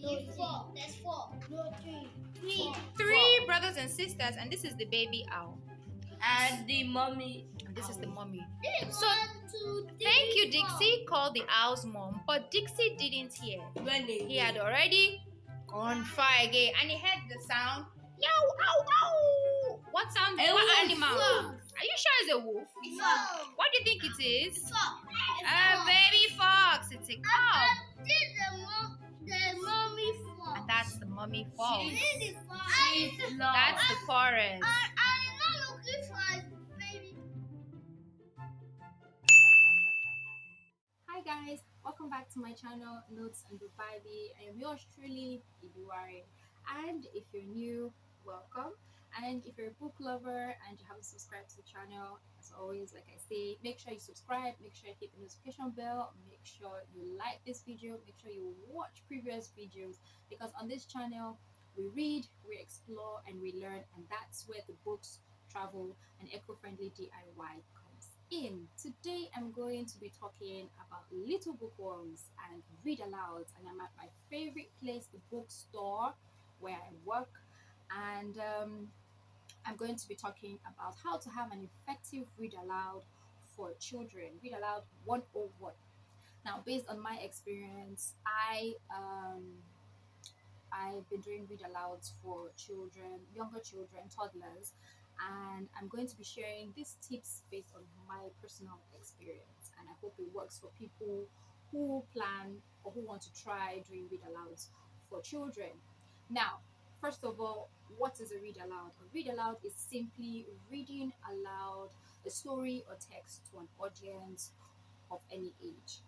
Four. There's four. No, three. Three brothers and sisters, and this is the baby owl. And the mommy. And this is the mommy. So, Thank you, Dixie called the owl's mom, but Dixie didn't hear. He had already gone far again, and he heard the sound. Yow, ow, ow! What sound? What animal? Are you sure it's a wolf? No. What do you think it is? Fox. A baby fox. It's a cow. The mommy fox. And that's the mommy fox. She's That's the forest. I'm not looking for a baby. Hi guys, welcome back to my channel Notes and Baby. I am yours truly, Ibiwari. And if you're new, welcome. And if you're a book lover and you haven't subscribed to the channel, as always, like I say, make sure you subscribe, make sure you hit the notification bell, make sure you like this video, make sure you watch previous videos, because on this channel we read, we explore, and we learn, and that's where the books, travel, and eco-friendly DIY comes in. Today I'm going to be talking about little bookworms and read aloud, and I'm at my favorite place, the bookstore where I work, and I'm going to be talking about how to have an effective read aloud for children. Read aloud 101. Now, based on my experience, I've been doing read alouds for children, younger children, toddlers, and I'm going to be sharing these tips based on my personal experience, and I hope it works for people who plan or who want to try doing read alouds for children. Now, first of all, what is a read aloud? A read aloud is simply reading aloud a story or text to an audience of any age.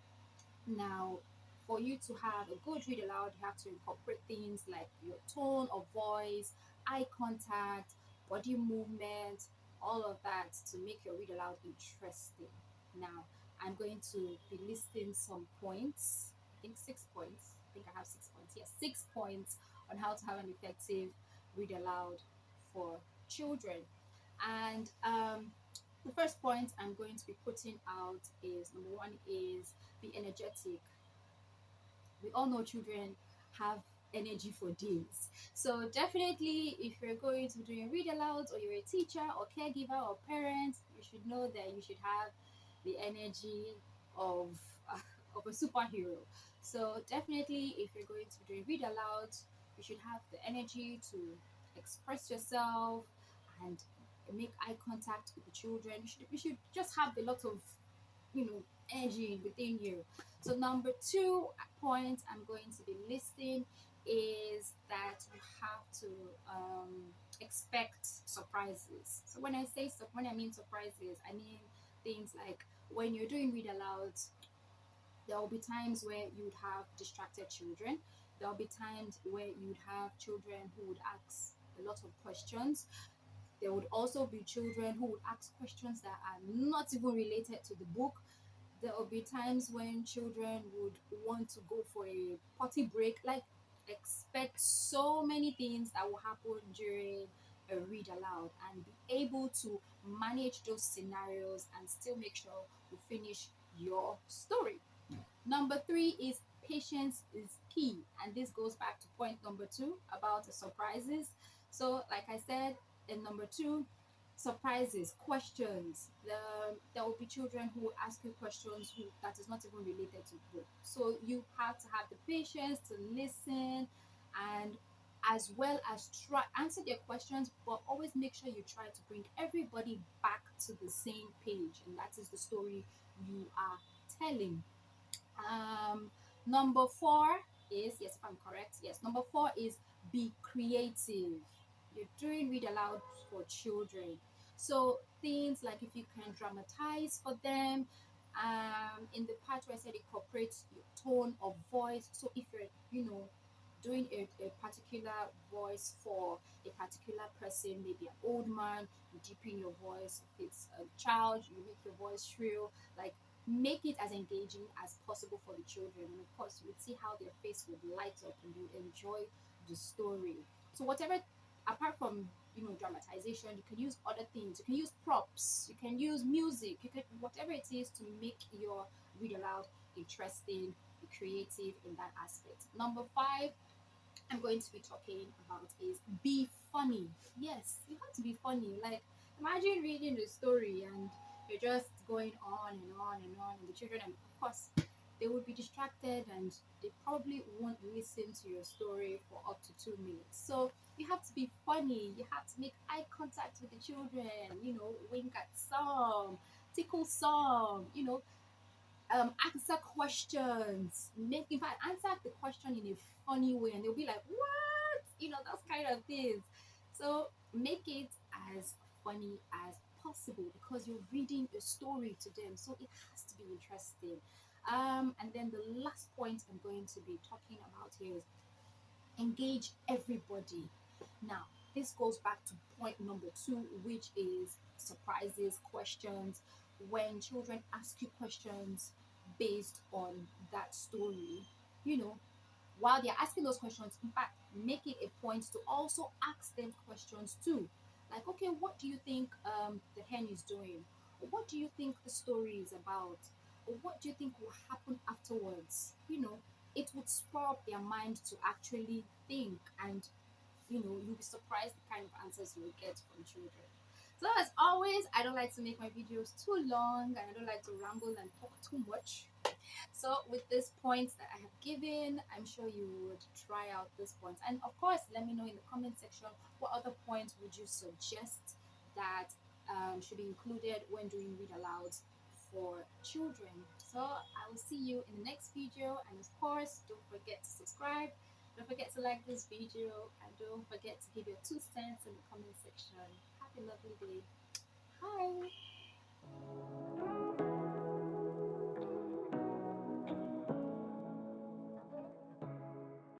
Now, for you to have a good read aloud, you have to incorporate things like your tone of voice, eye contact, body movement, all of that to make your read aloud interesting. Now, I'm going to be listing some points. I think 6 points. I think I have 6 points. Yes, 6 points on how to have an effective read aloud for children. And the first point I'm going to be putting out is number one is be energetic. We all know children have energy for days. So definitely if you're going to be doing read alouds, or you're a teacher or caregiver or parent, you should know that you should have the energy of of a superhero. So definitely if you're going to be doing read alouds, you should have the energy to express yourself and make eye contact with the children. You should just have a lot of energy within you. So number 2 point I'm going to be listing is that you have to expect surprises. So when I mean surprises, I mean things like when you're doing read aloud, there will be times where you would have distracted children. There will be times where you'd have children who would ask a lot of questions. There would also be children who would ask questions that are not even related to the book. There will be times when children would want to go for a potty break. Like, expect so many things that will happen during a read aloud, and be able to manage those scenarios and still make sure you finish your story. Number 3 is patience is key, and this goes back to point number 2 about the surprises. So like I said, in number 2, surprises, questions. There will be children who will ask you questions that is not even related to the book. So you have to have the patience to listen, and as well as try answer their questions, but always make sure you try to bring everybody back to the same page, and that is the story you are telling. Number 4 is, yes, if I'm correct, yes, number 4 is be creative. You're doing read aloud for children, so things like if you can dramatize for them, in the part where I said incorporate your tone of voice. So if you're doing a particular voice for a particular person, maybe an old man, you deepen your voice. If it's a child, you make your voice shrill. Like, make it as engaging as possible for the children, and of course you would see how their face would light up and you enjoy the story. So whatever, apart from dramatization, you can use other things. You can use props, you can use music, you can, whatever it is to make your read aloud interesting, be creative in that aspect. Number 5 I'm going to be talking about is be funny. Yes, you have to be funny. Like, imagine reading the story and you're just going on and on and on, and the children, and of course, they would be distracted and they probably won't listen to your story for up to 2 minutes. So you have to be funny. You have to make eye contact with the children. Wink at some, tickle some. Answer questions. Make in fact answer the question in a funny way, and they'll be like, "What?" Those kind of things. So make it as funny as possible because you're reading a story to them, so it has to be interesting. And then the last point I'm going to be talking about here is engage everybody. Now, this goes back to point number two, which is surprises, questions. When children ask you questions based on that story, you know, while they're asking those questions, in fact, make it a point to also ask them questions too. Like, okay, what do you think the hen is doing? Or what do you think the story is about? Or what do you think will happen afterwards? It would spur up their mind to actually think, and you'll be surprised the kind of answers you will get from children. So as always, I don't like to make my videos too long, and I don't like to ramble and talk too much. So with these points that I have given, I'm sure you would try out these points. And of course, let me know in the comment section what other points would you suggest that should be included when doing read alouds for children. So I will see you in the next video, and of course, don't forget to subscribe, don't forget to like this video, and don't forget to give your 2 cents in the comment section. Have a lovely day. Bye.